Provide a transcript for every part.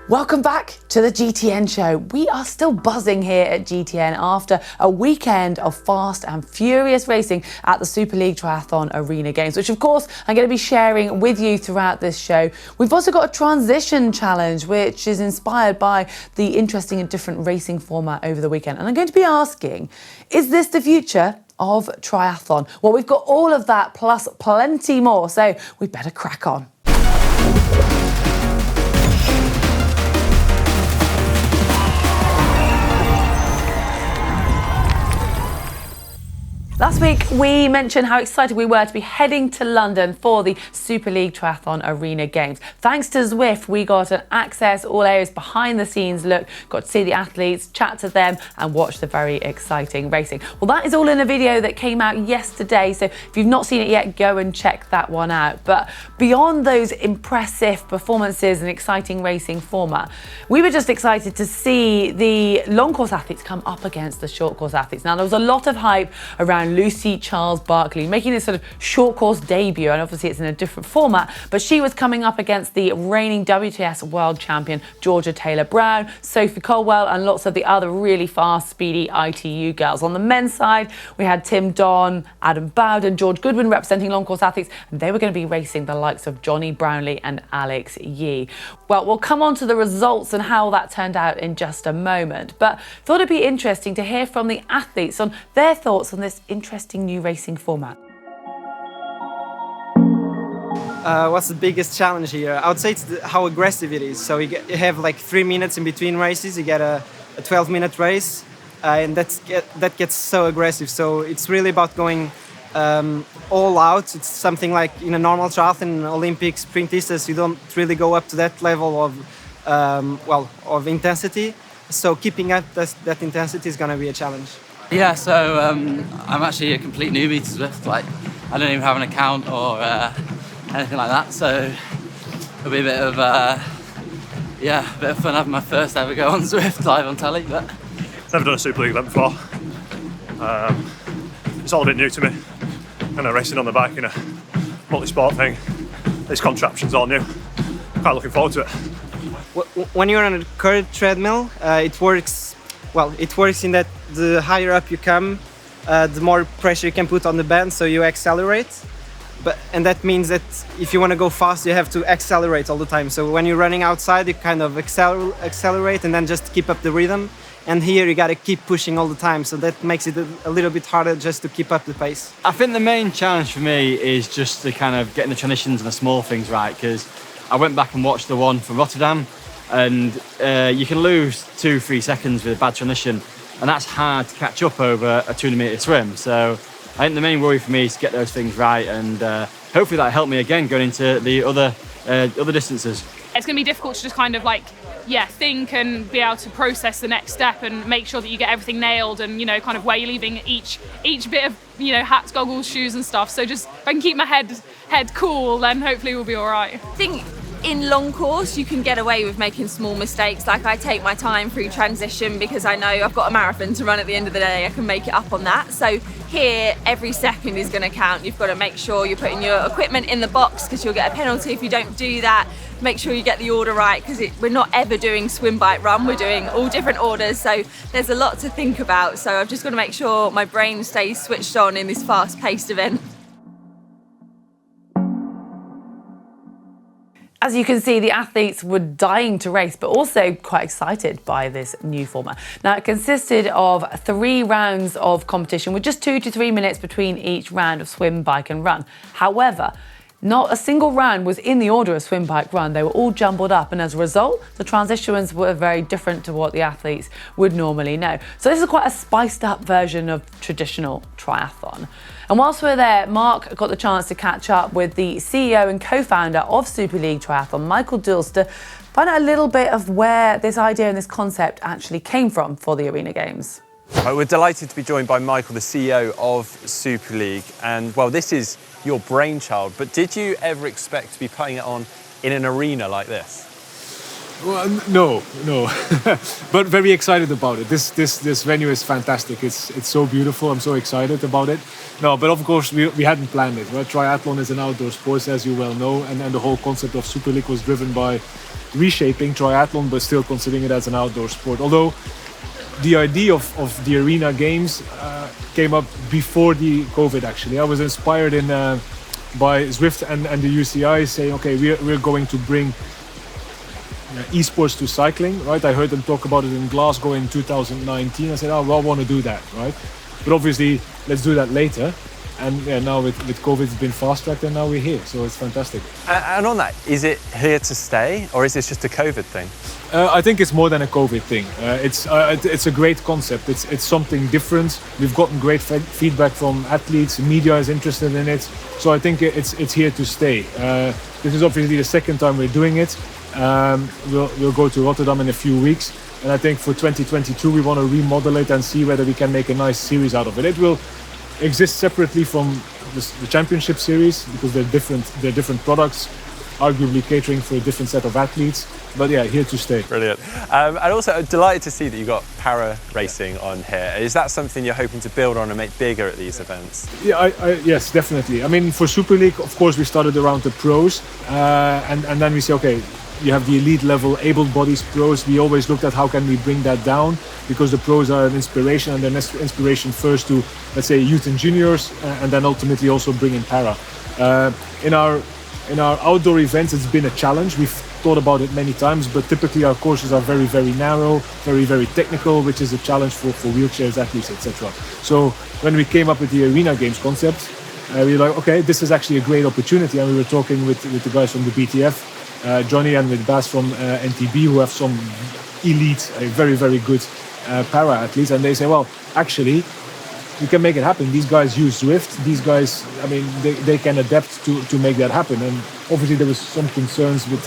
Welcome back to the GTN Show. We are still buzzing here at GTN after a weekend of fast and furious racing at the Super League Triathlon Arena Games, which of course I'm going to be sharing with you throughout this show. We've also got a transition challenge, which is inspired by the interesting and different racing format over the weekend. And I'm going to be asking, is this the future of triathlon? Well, we've got all of that plus plenty more, so we better crack on. Last week, we mentioned how excited we were to be heading to London for the Super League Triathlon Arena Games. Thanks to Zwift, we got an access, all areas behind the scenes look, got to see the athletes, chat to them and watch the very exciting racing. Well, that is all in a video that came out yesterday, so if you've not seen it yet, go and check that one out. But beyond those impressive performances and exciting racing format, we were just excited to see the long course athletes come up against the short course athletes. Now, there was a lot of hype around Lucy Charles-Barkley making this sort of short course debut, and obviously it's in a different format, but she was coming up against the reigning WTS world champion Georgia Taylor-Brown, Sophie Colwell and lots of the other really fast, speedy ITU girls. On the men's side, we had Tim Don, Adam Bowden, George Goodwin representing long course athletes, and they were going to be racing the likes of Johnny Brownlee and Alex Yee. Well, we'll come on to the results and how that turned out in just a moment, but thought it'd be interesting to hear from the athletes on their thoughts on this interesting new racing format. What's the biggest challenge here? I would say it's how aggressive it is. So you have like 3 minutes in between races. You get a 12-minute race, and that gets so aggressive. So it's really about going all out. It's something like in a normal triathlon, Olympic sprintistas, you don't really go up to that level of intensity. So keeping up that intensity is going to be a challenge. Yeah, so I'm actually a complete newbie to Zwift. Like, I don't even have an account or anything like that. So it'll be a bit of fun having my first ever go on Zwift live on telly. But never done a Super League event before. It's all a bit new to me. Kind of racing on the bike in a multi-sport thing. This contraption's all new. Quite looking forward to it. When you're on a curved treadmill, it works. Well, it works in that the higher up you come, the more pressure you can put on the band, so you accelerate. And that means that if you want to go fast, you have to accelerate all the time. So when you're running outside, you kind of accelerate and then just keep up the rhythm. And here you got to keep pushing all the time, so that makes it a little bit harder just to keep up the pace. I think the main challenge for me is just the kind of getting the transitions and the small things right, because I went back and watched the one from Rotterdam, and you can lose 2-3 seconds with a bad transition, and that's hard to catch up over a 200-metre swim. So I think the main worry for me is to get those things right, and hopefully that'll help me again going into the other distances. It's going to be difficult to just kind of think and be able to process the next step and make sure that you get everything nailed, and kind of where you're leaving each bit of hats, goggles, shoes and stuff. So just if I can keep my head cool, then hopefully we'll be all right. I think in long course you can get away with making small mistakes. Like, I take my time through transition because I know I've got a marathon to run at the end of the day. I can make it up on that. So here, every second is going to count. You've got to make sure you're putting your equipment in the box, because you'll get a penalty if you don't do that. Make sure you get the order right, because we're not ever doing swim, bike, run. We're doing all different orders, so there's a lot to think about. So I've just got to make sure my brain stays switched on in this fast-paced event. As you can see, the athletes were dying to race, but also quite excited by this new format. Now, it consisted of 3 rounds of competition with just 2 to 3 minutes between each round of swim, bike and run. However, not a single round was in the order of swim, bike, run. They were all jumbled up, and as a result, the transitions were very different to what the athletes would normally know. So this is quite a spiced up version of traditional triathlon. And whilst we're there, Mark got the chance to catch up with the CEO and co-founder of Super League Triathlon, Michael Dulles, to find out a little bit of where this idea and this concept actually came from for the Arena Games. We're delighted to be joined by Michael, the CEO of Super League. And well, this is your brainchild, but did you ever expect to be putting it on in an arena like this? Well, no, but very excited about it. This venue is fantastic. It's so beautiful. I'm so excited about it. No, but of course we hadn't planned it. Right? Triathlon is an outdoor sport, as you well know, and the whole concept of Super League was driven by reshaping triathlon, but still considering it as an outdoor sport. Although the idea of the arena games came up before the COVID. Actually, I was inspired by Zwift and the UCI saying, okay, we're going to bring esports to cycling, right? I heard them talk about it in Glasgow in 2019. I said, oh, well, I want to do that, right? But obviously, let's do that later. And now with COVID, it's been fast-tracked, and now we're here, so it's fantastic. And on that, is it here to stay, or is this just a COVID thing? I think it's more than a COVID thing. It's a great concept. It's something different. We've gotten great feedback from athletes. Media is interested in it, so I think it's here to stay. This is obviously the second time we're doing it. We'll go to Rotterdam in a few weeks, and I think for 2022 we want to remodel it and see whether we can make a nice series out of it. It will exist separately from the championship series because they're different products, arguably catering for a different set of athletes. But yeah, here to stay. Brilliant. And also, I'm delighted to see that you've got para racing on here. Is that something you're hoping to build on and make bigger at these events? Yeah, yes, definitely. I mean, for Super League, of course, we started around the pros, and then we say, okay, you have the elite level, able-bodied pros. We always looked at how can we bring that down, because the pros are an inspiration, and they're an inspiration first to, let's say, youth and juniors, and then ultimately also bring in para. In our outdoor events, it's been a challenge. We've thought about it many times, but typically our courses are very, very narrow, very, very technical, which is a challenge for wheelchairs, athletes, etc. So when we came up with the Arena Games concept, we were like, okay, this is actually a great opportunity. And we were talking with the guys from the BTF, Johnny, and with Bas from NTB, who have some elite, very, very good para athletes. And they say, well, actually, we can make it happen. These guys use Zwift. These guys, I mean, they can adapt to make that happen. And obviously there was some concerns with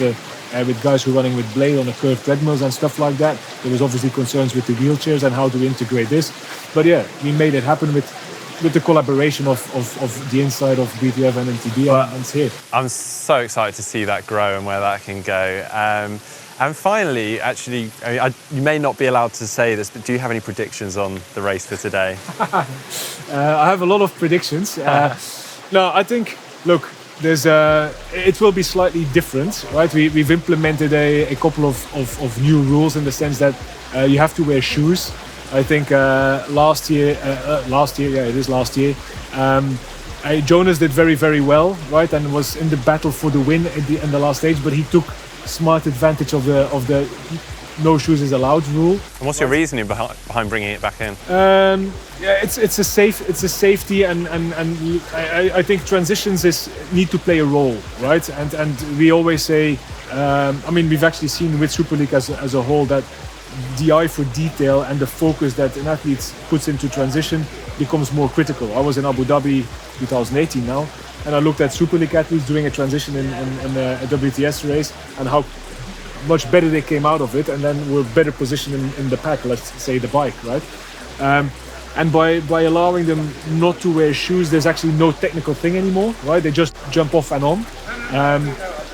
guys who are running with blade on the curved treadmills and stuff like that. There was obviously concerns with the wheelchairs and how to integrate this. But yeah, we made it happen with the collaboration of the inside of BTF and NTB, and it's here. I'm so excited to see that grow and where that can go. And finally, actually, you may not be allowed to say this, but do you have any predictions on the race for today? I have a lot of predictions. No, I think, look, it will be slightly different, right? We've implemented a couple of new rules in the sense that you have to wear shoes. I think last year, Jonas did very, very well, right? And was in the battle for the win in the last stage, but he took smart advantage of the no shoes is allowed rule. And what's your reasoning behind bringing it back in? Yeah, it's a safety, and I think transitions need to play a role, right? And we always say, I mean, we've actually seen with Super League as a whole that the eye for detail and the focus that an athlete puts into transition becomes more critical. I was in Abu Dhabi 2018 now, and I looked at Super League athletes doing a transition in a WTS race and how much better they came out of it, and then were better positioned in the pack, let's say the bike, right? And by allowing them not to wear shoes, there's actually no technical thing anymore, right? They just jump off and on.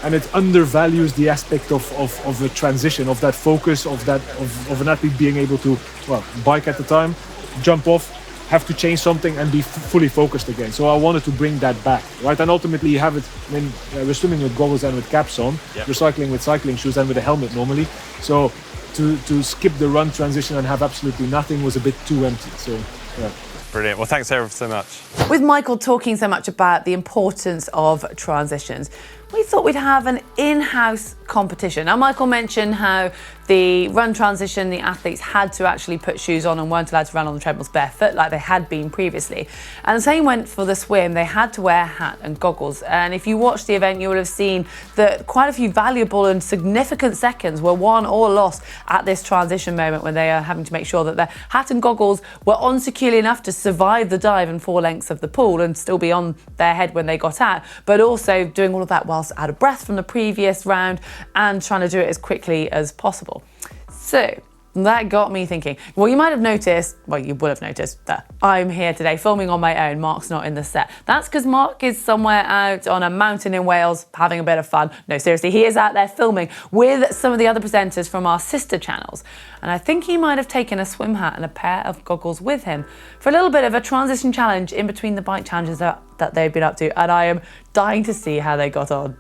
And it undervalues the aspect of a transition, of that focus, of an athlete being able to, well, bike at the time, jump off, have to change something and be fully focused again. So I wanted to bring that back, right? And ultimately you have it, I mean, we're swimming with goggles and with caps on, We're cycling with cycling shoes and with a helmet normally. So to skip the run transition and have absolutely nothing was a bit too empty. So, yeah. Brilliant. Well, thanks ever so much. With Michael talking so much about the importance of transitions, we thought we'd have an in-house competition. Now, Michael mentioned how the run transition, the athletes had to actually put shoes on and weren't allowed to run on the treadmills barefoot like they had been previously. And the same went for the swim. They had to wear a hat and goggles. And if you watched the event, you would have seen that quite a few valuable and significant seconds were won or lost at this transition moment when they are having to make sure that their hat and goggles were on securely enough to survive the dive and 4 lengths of the pool and still be on their head when they got out, but also doing all of that whilst out of breath from the previous round and trying to do it as quickly as possible. So that got me thinking. Well, you might have noticed, well, you would have noticed that I'm here today filming on my own. Mark's not in the set. That's because Mark is somewhere out on a mountain in Wales having a bit of fun. No, seriously, he is out there filming with some of the other presenters from our sister channels. And I think he might have taken a swim hat and a pair of goggles with him for a little bit of a transition challenge in between the bike challenges that they've been up to. And I am dying to see how they got on.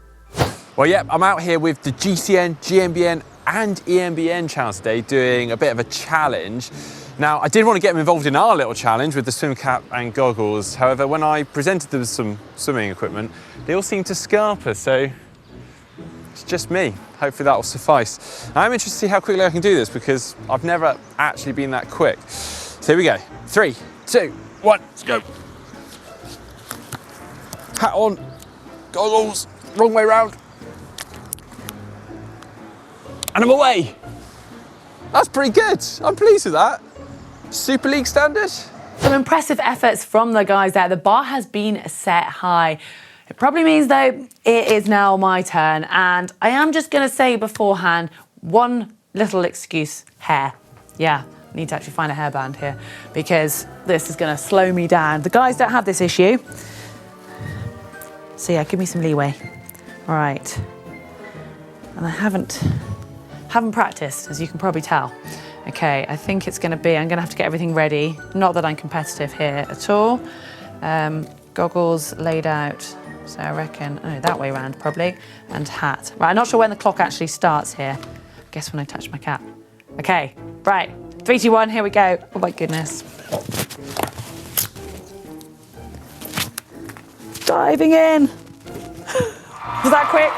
Well, yeah, I'm out here with the GTN, GMBN and ENVE channel today doing a bit of a challenge. Now, I did want to get them involved in our little challenge with the swim cap and goggles. However, when I presented them some swimming equipment, they all seemed to scarper, so it's just me. Hopefully that will suffice. I'm interested to see how quickly I can do this because I've never actually been that quick. So here we go. 3, 2, 1, let's go. Hat on, goggles, wrong way round. And I'm away. That's pretty good. I'm pleased with that. Super League standard. Some impressive efforts from the guys there. The bar has been set high. It probably means, though, it is now my turn. And I am just going to say beforehand, one little excuse, hair. Yeah, I need to actually find a hairband here because this is going to slow me down. The guys don't have this issue. So yeah, give me some leeway. All right. And I haven't practiced, as you can probably tell. Okay, I think it's going to be, I'm going to have to get everything ready. Not that I'm competitive here at all. Goggles laid out, so I reckon, oh, that way around probably, and hat. Right, I'm not sure when the clock actually starts here. I guess when I touch my cap. Okay, right, 3, 2, 1, here we go. Oh my goodness. Diving in. Was that quick?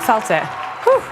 Felt it. Whew.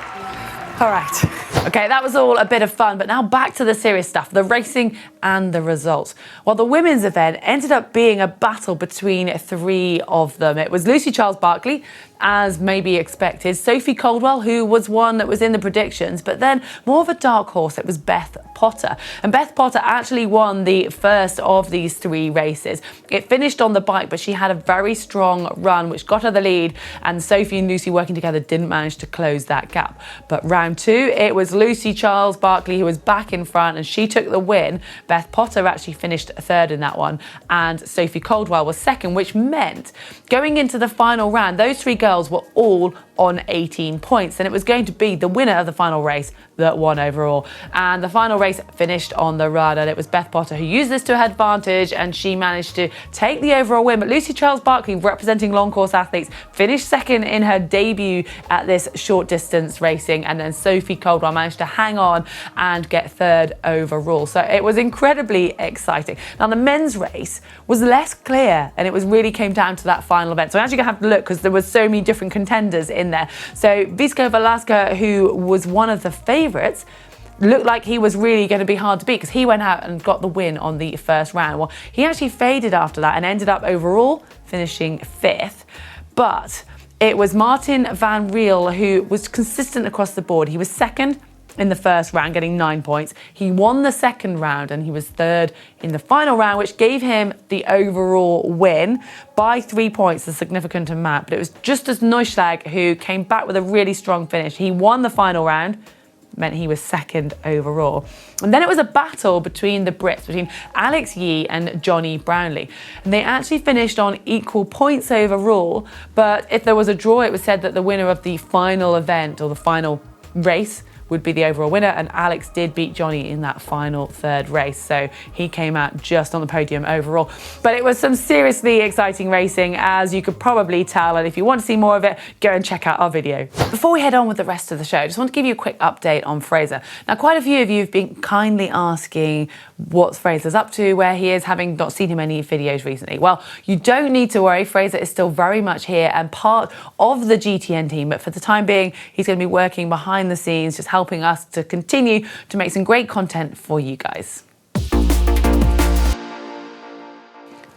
All right. Okay, that was all a bit of fun, but now back to the serious stuff, the racing and the results. Well, the women's event ended up being a battle between 3 of them. It was Lucy Charles-Barclay, as maybe expected, Sophie Caldwell, who was one that was in the predictions, but then more of a dark horse, it was Beth Potter. And Beth Potter actually won the first of these 3 races. It finished on the bike, but she had a very strong run, which got her the lead, and Sophie and Lucy working together didn't manage to close that gap. But round 2, it was Lucy Charles-Barclay who was back in front, and she took the win. Beth Potter actually finished 3rd in that one, and Sophie Caldwell was 2nd, which meant going into the final round, those 3 girls were all on 18 points, and it was going to be the winner of the final race that won overall. And the final race finished on the run, and it was Beth Potter who used this to her advantage, and she managed to take the overall win. But Lucy Charles-Barclay, representing long course athletes, finished 2nd in her debut at this short distance racing, and then Sophie Caldwell managed to hang on and get 3rd overall. So it was incredibly exciting. Now the men's race was less clear, and it was really came down to that final event. So I'm actually gonna have to look because there was so many different contenders in there. So Visco Velasco, who was one of the favourites, looked like he was really going to be hard to beat because he went out and got the win on the first round. Well, he actually faded after that and ended up overall finishing 5th. But it was Martin van Riel who was consistent across the board. He was 2nd in the first round, getting 9 points. He won the 2nd round and he was 3rd in the final round, which gave him the overall win by 3 points, a significant amount. But it was Justus Neuschlag who came back with a really strong finish. He won the final round, meant he was 2nd overall. And then it was a battle between the Brits, between Alex Yee and Johnny Brownlee. And they actually finished on equal points overall, but if there was a draw, it was said that the winner of the final event or the final race would be the overall winner, and Alex did beat Johnny in that final 3rd race, so he came out just on the podium overall. But it was some seriously exciting racing, as you could probably tell, and if you want to see more of it, go and check out our video. Before we head on with the rest of the show, I just want to give you a quick update on Fraser. Now, quite a few of you have been kindly asking what Fraser's up to, where he is, having not seen him in any videos recently. Well, you don't need to worry, Fraser is still very much here and part of the GTN team, but for the time being, he's going to be working behind the scenes, just helping us to continue to make some great content for you guys.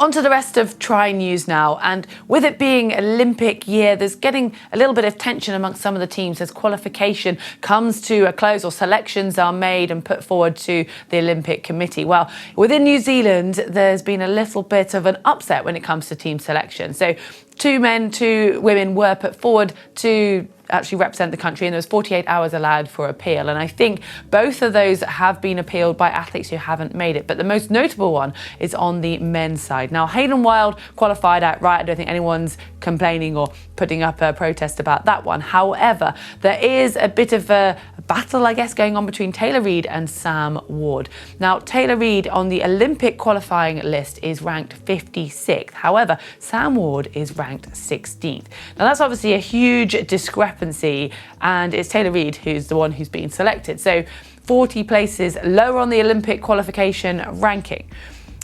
On to the rest of Tri news now, and with it being Olympic year, there's getting a little bit of tension amongst some of the teams as qualification comes to a close or selections are made and put forward to the Olympic Committee. Well, within New Zealand, there's been a little bit of an upset when it comes to team selection. So 2 men, 2 women were put forward to actually represent the country, and there was 48 hours allowed for appeal. And I think both of those have been appealed by athletes who haven't made it. But the most notable one is on the men's side. Now, Hayden Wild qualified outright. I don't think anyone's complaining or putting up a protest about that one. However, there is a bit of a battle, I guess, going on between Taylor Reid and Sam Ward. Now, Taylor Reid on the Olympic qualifying list is ranked 56th. However, Sam Ward is ranked ranked 16th. Now that's obviously a huge discrepancy, and it's Taylor Reid who's the one who's been selected. So 40 places lower on the Olympic qualification ranking.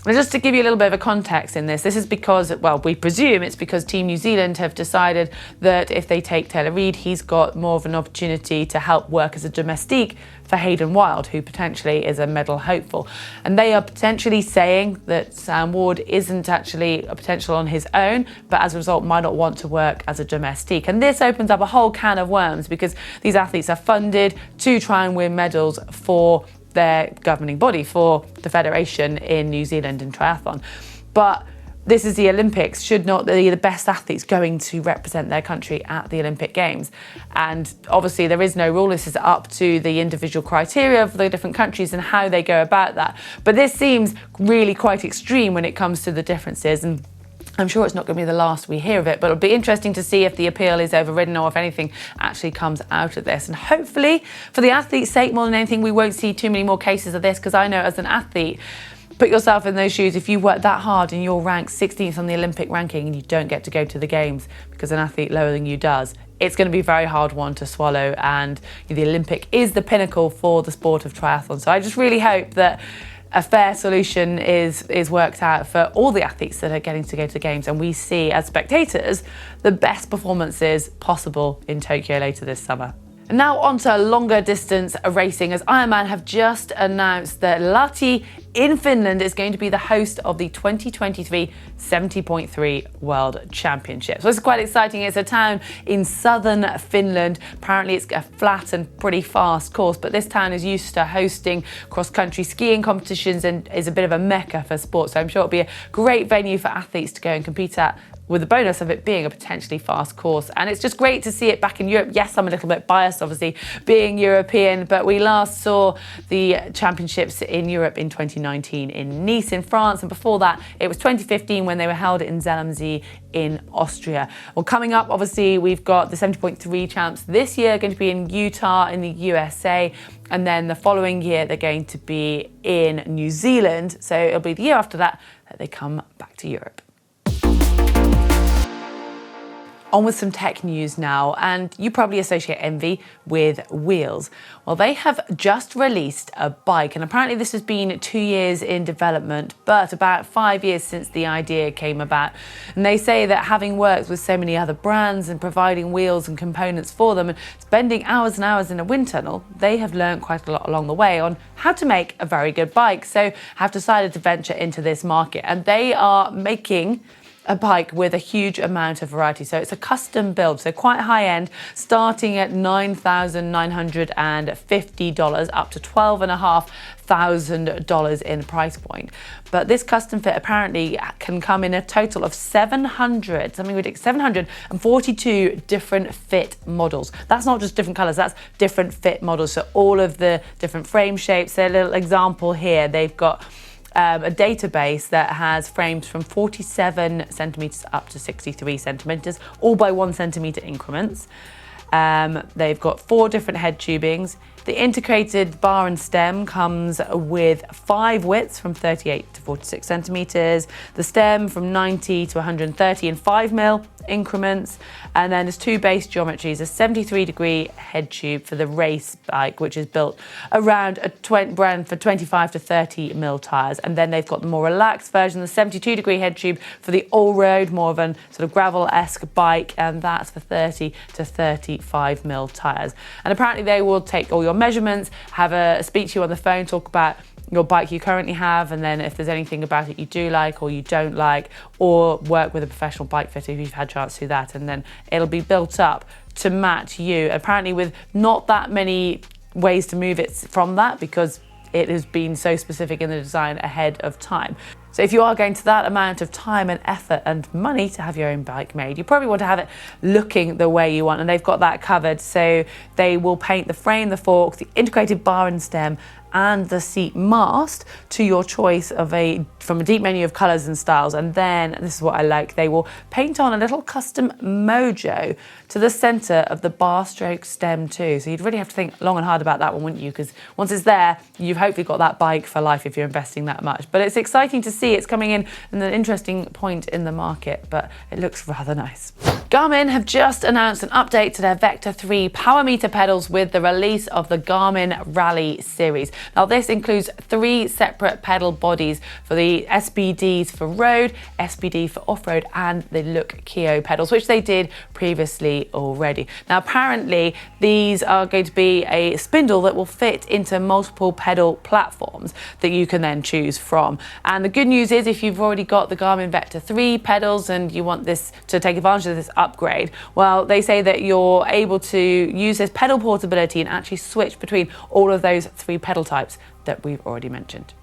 Now, just to give you a little bit of a context in this is because, well, we presume it's because Team New Zealand have decided that if they take Taylor Reid, he's got more of an opportunity to help work as a domestique for Hayden Wilde, who potentially is a medal hopeful. And they are potentially saying that Sam Ward isn't actually a potential on his own, but as a result might not want to work as a domestique. And this opens up a whole can of worms, because these athletes are funded to try and win medals for their governing body, for the federation in New Zealand in triathlon. But this is the Olympics. Should not be the best athletes going to represent their country at the Olympic Games? And obviously there is no rule. This is up to the individual criteria of the different countries and how they go about that. But this seems really quite extreme when it comes to the differences, and I'm sure it's not going to be the last we hear of it, but it'll be interesting to see if the appeal is overridden or if anything actually comes out of this. And hopefully, for the athlete's sake more than anything, we won't see too many more cases of this, because I know as an athlete, put yourself in those shoes. If you work that hard and you're ranked 16th on the Olympic ranking and you don't get to go to the Games because an athlete lower than you does, it's going to be a very hard one to swallow. And the Olympic is the pinnacle for the sport of triathlon. So I just really hope that a fair solution is worked out for all the athletes that are getting to go to the Games, and we see as spectators the best performances possible in Tokyo later this summer. And now on to longer distance racing, as Ironman have just announced that Lahti in Finland is going to be the host of the 2023 70.3 World Championships. So this is quite exciting. It's a town in southern Finland. Apparently it's a flat and pretty fast course, but this town is used to hosting cross-country skiing competitions and is a bit of a mecca for sports. So I'm sure it'll be a great venue for athletes to go and compete at, with the bonus of it being a potentially fast course. And it's just great to see it back in Europe. Yes, I'm a little bit biased, obviously, being European, but we last saw the championships in Europe in 2019 in Nice in France, and before that it was 2015 when they were held in Zell am See in Austria. Well, coming up, obviously, we've got the 70.3 champs this year going to be in Utah in the USA, and then the following year they're going to be in New Zealand. So it'll be the year after that they come back to Europe. On with some tech news now, and you probably associate ENVE with wheels. Well, they have just released a bike, and apparently this has been 2 years in development, but about 5 years since the idea came about. And they say that having worked with so many other brands and providing wheels and components for them and spending hours and hours in a wind tunnel, they have learned quite a lot along the way on how to make a very good bike. So have decided to venture into this market, and they are making a bike with a huge amount of variety. So it's a custom build, so quite high end, starting at $9,950 up to $12,500 in price point. But this custom fit apparently can come in a total of 742 different fit models. That's not just different colors, that's different fit models. So all of the different frame shapes. So a little example here, they've got a database that has frames from 47 centimeters up to 63 centimeters, all by 1 centimeter increments. They've got 4 different head tubings. The integrated bar and stem comes with 5 widths from 38 to 46 centimeters, the stem from 90 to 130 in 5mm increments, and then there's 2 base geometries, a 73-degree head tube for the race bike, which is built around a brand for 25 to 30mm tires, and then they've got the more relaxed version, the 72-degree head tube for the all-road, more of a sort of gravel-esque bike, and that's for 30 to 35mm tires. And apparently they will take all your measurements, have a speak to you on the phone, talk about your bike you currently have, and then if there's anything about it you do like or you don't like, or work with a professional bike fitter if you've had a chance to do that, and then it'll be built up to match you, apparently with not that many ways to move it from that, because it has been so specific in the design ahead of time. So if you are going to that amount of time and effort and money to have your own bike made, you probably want to have it looking the way you want, and they've got that covered. So they will paint the frame, the forks, the integrated bar and stem, and the seat mast to your choice of from a deep menu of colours and styles. And then, this is what I like, they will paint on a little custom mojo to the centre of the bar stroke stem too. So you'd really have to think long and hard about that one, wouldn't you? Because once it's there, you've hopefully got that bike for life if you're investing that much. But it's exciting to see it's coming in an interesting point in the market, but it looks rather nice. Garmin have just announced an update to their Vector 3 power meter pedals with the release of the Garmin Rally series. Now this includes 3 separate pedal bodies for the SBDs for road, SBD for off-road, and the Look Keo pedals, which they did previously already. Now apparently these are going to be a spindle that will fit into multiple pedal platforms that you can then choose from. And the good news is, if you've already got the Garmin Vector 3 pedals and you want this to take advantage of this upgrade, well, they say that you're able to use this pedal portability and actually switch between all of those 3 pedal types that we've already mentioned.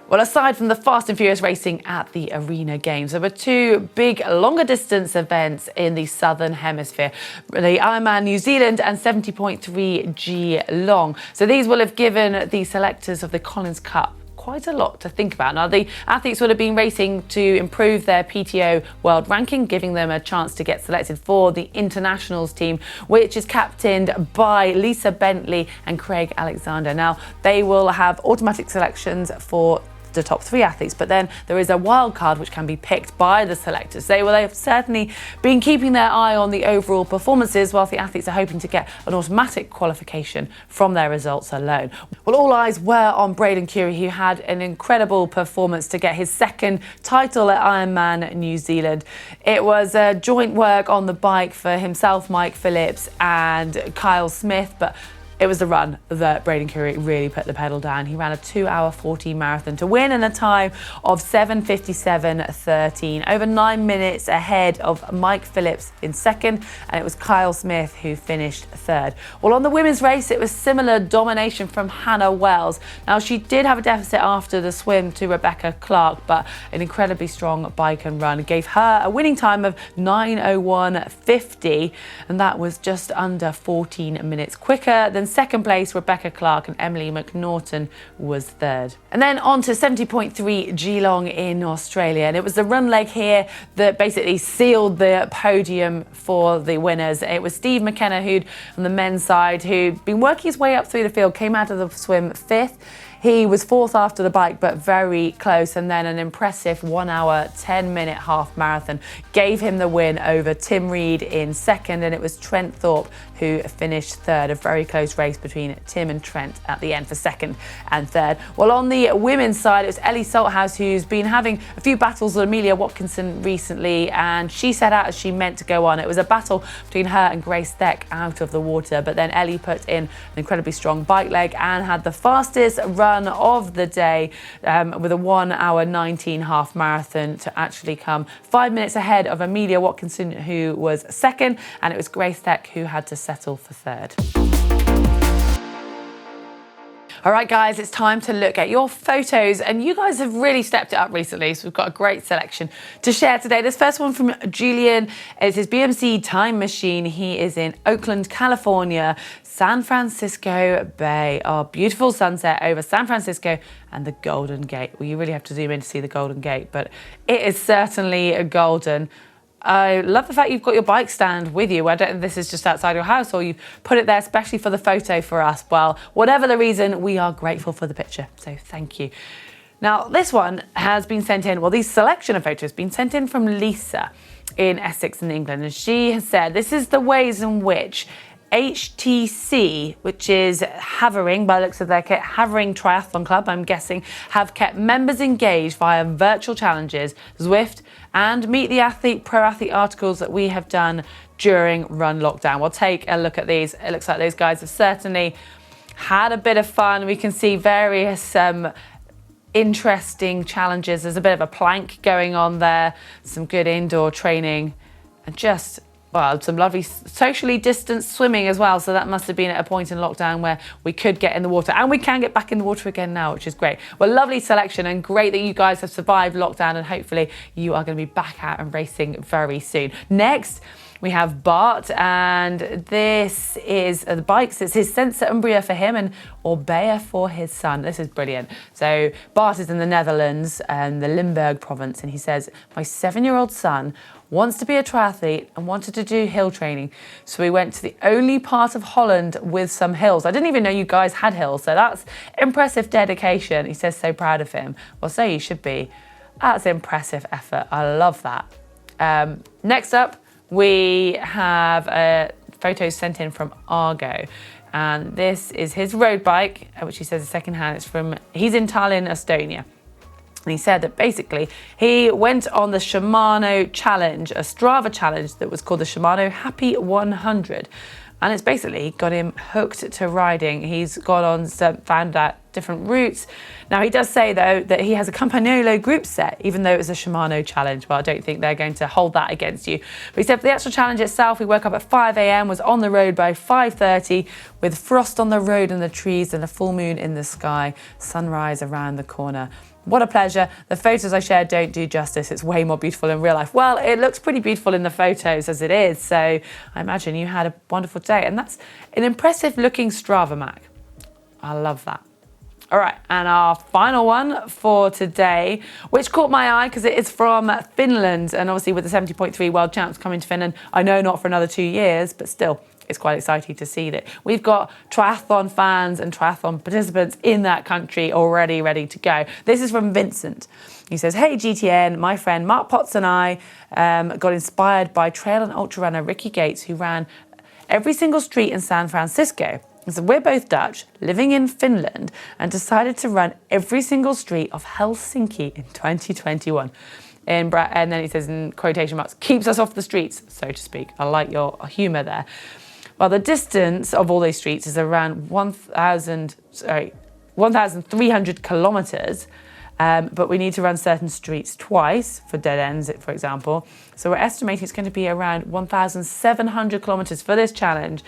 Well, aside from the fast and furious racing at the Arena Games, there were 2 big longer distance events in the Southern Hemisphere, the Ironman New Zealand and 70.3 Geelong. So these will have given the selectors of the Collins Cup quite a lot to think about. Now, the athletes would have been racing to improve their PTO world ranking, giving them a chance to get selected for the internationals team, which is captained by Lisa Bentley and Craig Alexander. Now, they will have automatic selections for the top 3 athletes, but then there is a wild card which can be picked by the selectors. They have certainly been keeping their eye on the overall performances, whilst the athletes are hoping to get an automatic qualification from their results alone. Well, all eyes were on Braden Currie, who had an incredible performance to get his 2nd title at Ironman New Zealand. It was a joint work on the bike for himself, Mike Phillips and Kyle Smith, but it was the run that Braden Currie really put the pedal down. He ran a 2-hour 40 marathon to win in a time of 7:57:13, over 9 minutes ahead of Mike Phillips in 2nd, and it was Kyle Smith who finished 3rd. Well, on the women's race, it was similar domination from Hannah Wells. Now, she did have a deficit after the swim to Rebecca Clark, but an incredibly strong bike and run gave her a winning time of 9:01:50, and that was just under 14 minutes quicker than 2nd place Rebecca Clark, and Emily McNaughton was 3rd. And then on to 70.3 Geelong in Australia, and it was the run leg here that basically sealed the podium for the winners. It was Steve McKenna, who'd on the men's side, who'd been working his way up through the field, came out of the swim 5th. He was 4th after the bike, but very close, and then an impressive 1-hour 10-minute half marathon gave him the win over Tim Reed in 2nd, and it was Trent Thorpe who finished 3rd. A very close race between Tim and Trent at the end for 2nd and 3rd. Well, on the women's side, it was Ellie Salthouse, who's been having a few battles with Amelia Watkinson recently, and she set out as she meant to go on. It was a battle between her and Grace Steck out of the water, but then Ellie put in an incredibly strong bike leg and had the fastest run of the day with a 1-hour 19 half marathon to actually come 5 minutes ahead of Amelia Watkinson, who was 2nd, and it was Grace Steck who had to settle for 3rd. All right, guys, it's time to look at your photos, and you guys have really stepped it up recently, so we've got a great selection to share today. This first one from Julian is his BMC time machine. He is in Oakland, California, San Francisco Bay. Oh, beautiful sunset over San Francisco and the Golden Gate. Well, you really have to zoom in to see the Golden Gate, but it is certainly golden. I love the fact you've got your bike stand with you. I don't know if this is just outside your house or you've put it there especially for the photo for us. Well, whatever the reason, we are grateful for the picture, so thank you. Now, this one has been sent in, well, these selection of photos have been sent in from Lisa in Essex in England, and she has said, this is the ways in which HTC, which is Havering, by the looks of their kit, Havering Triathlon Club, I'm guessing, have kept members engaged via virtual challenges, Zwift, and Meet the Athlete, Pro Athlete articles that we have done during Run Lockdown. We'll take a look at these. It looks like those guys have certainly had a bit of fun. We can see various interesting challenges. There's a bit of a plank going on there, some good indoor training, and just, well, some lovely socially distanced swimming as well. So that must have been at a point in lockdown where we could get in the water, and we can get back in the water again now, which is great. Well, lovely selection, and great that you guys have survived lockdown, and hopefully you are going to be back out and racing very soon. Next, we have Bart, and this is the bikes. It's his Sensor Umbria for him and Orbea for his son. This is brilliant. So Bart is in the Netherlands and the Limburg province, and he says, my 7-year-old son wants to be a triathlete and wanted to do hill training. So we went to the only part of Holland with some hills. I didn't even know you guys had hills, so that's impressive dedication. He says so proud of him. Well, so you should be. That's impressive effort. I love that. Next up, we have photos sent in from Argo. And this is his road bike, which he says is secondhand. He's in Tallinn, Estonia. And he said that basically he went on the Shimano challenge, a Strava challenge that was called the Shimano Happy 100. And it's basically got him hooked to riding. He's gone on, found out different routes. Now, he does say, though, that he has a Campagnolo group set, even though it was a Shimano challenge. Well, I don't think they're going to hold that against you. But he said for the actual challenge itself, he woke up at 5 a.m, was on the road by 5:30, with frost on the road and the trees and a full moon in the sky, sunrise around the corner. What a pleasure. The photos I shared don't do justice. It's way more beautiful in real life. Well, it looks pretty beautiful in the photos as it is. So I imagine you had a wonderful day. And that's an impressive looking Strava Mac. I love that. All right, and our final one for today, which caught my eye because it is from Finland. And obviously with the 70.3 World Champs coming to Finland, I know not for another 2 years, but still, it's quite exciting to see that we've got triathlon fans and triathlon participants in that country already ready to go. This is from Vincent. He says, hey GTN, my friend Mark Potts and I got inspired by trail and ultra runner Ricky Gates, who ran every single street in San Francisco. So we're both Dutch, living in Finland, and decided to run every single street of Helsinki in 2021. And then he says in quotation marks, keeps us off the streets, so to speak. I like your humour there. Well, the distance of all these streets is around 1,300 kilometres, but we need to run certain streets twice for dead ends, for example. So we're estimating it's going to be around 1,700 kilometres for this challenge.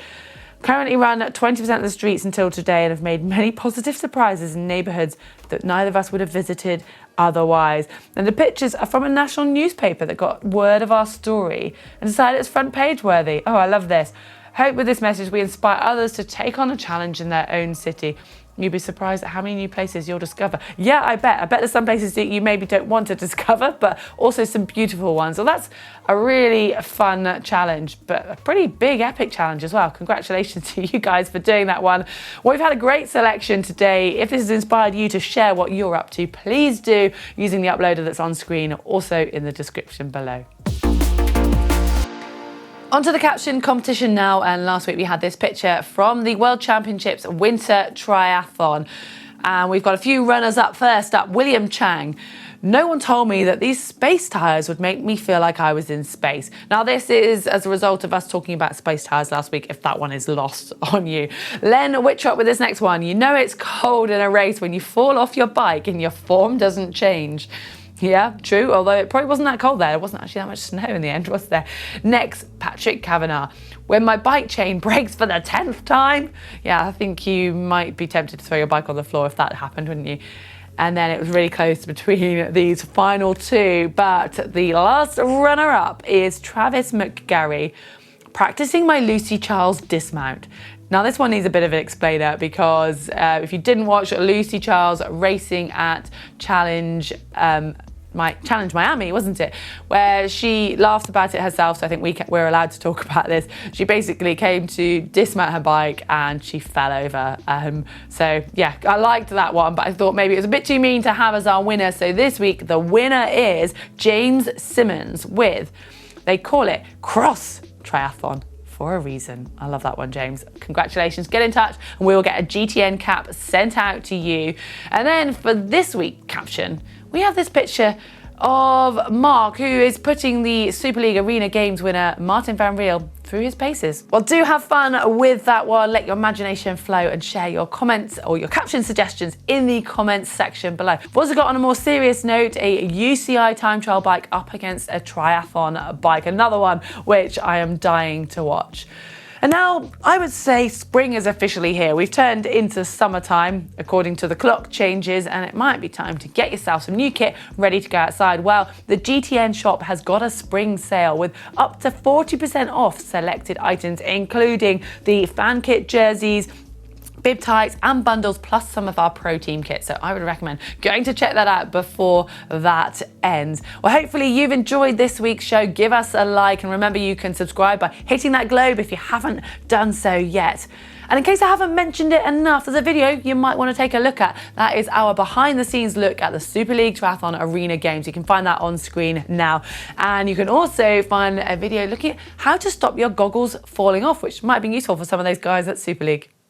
Currently run 20% of the streets until today and have made many positive surprises in neighbourhoods that neither of us would have visited otherwise. And the pictures are from a national newspaper that got word of our story and decided it's front page worthy. Oh, I love this. Hope with this message we inspire others to take on a challenge in their own city. You'd be surprised at how many new places you'll discover. Yeah, I bet there's some places that you maybe don't want to discover, but also some beautiful ones. Well, that's a really fun challenge, but a pretty big, epic challenge as well. Congratulations to you guys for doing that one. Well, we've had a great selection today. If this has inspired you to share what you're up to, please do using the uploader that's on screen, also in the description below. Onto the Caption competition now, and last week we had this picture from the World Championships Winter Triathlon. And we've got a few runners up. First up, William Chang. No one told me that these space tyres would make me feel like I was in space. Now this is as a result of us talking about space tyres last week, if that one is lost on you. Len Wittrop with this next one. You know it's cold in a race when you fall off your bike and your form doesn't change. Yeah, true, although it probably wasn't that cold there. There wasn't actually that much snow in the end, was there? Next, Patrick Kavanagh. When my bike chain breaks for the 10th time. Yeah, I think you might be tempted to throw your bike on the floor if that happened, wouldn't you? And then it was really close between these final two. But the last runner-up is Travis McGarry, practicing my Lucy Charles dismount. Now this one needs a bit of an explainer because if you didn't watch Lucy Charles racing at Challenge Miami, wasn't it? Where she laughed about it herself, so I think we're allowed to talk about this. She basically came to dismount her bike and she fell over. So yeah, I liked that one, but I thought maybe it was a bit too mean to have as our winner. So this week, the winner is James Simmons with, they call it Cross Triathlon. For a reason. I love that one, James. Congratulations. Get in touch and we will get a GTN cap sent out to you. And then for this week's Caption, we have this picture of Mark, who is putting the Super League Arena Games winner Martin van Riel through his paces. Well, do have fun with that one. Let your imagination flow and share your comments or your caption suggestions in the comments section below. We've also got, on a more serious note, a UCI time trial bike up against a triathlon bike. Another one which I am dying to watch. And now I would say spring is officially here. We've turned into summertime, according to the clock changes, and it might be time to get yourself some new kit ready to go outside. Well, the GTN shop has got a spring sale with up to 40% off selected items, including the fan kit jerseys, bib tights and bundles, plus some of our pro team kits. So I would recommend going to check that out before that ends. Well, hopefully you've enjoyed this week's show. Give us a like, and remember you can subscribe by hitting that globe if you haven't done so yet. And in case I haven't mentioned it enough, there's a video you might want to take a look at. That is our behind the scenes look at the Super League Triathlon Arena Games. You can find that on screen now. And you can also find a video looking at how to stop your goggles falling off, which might be useful for some of those guys at Super League.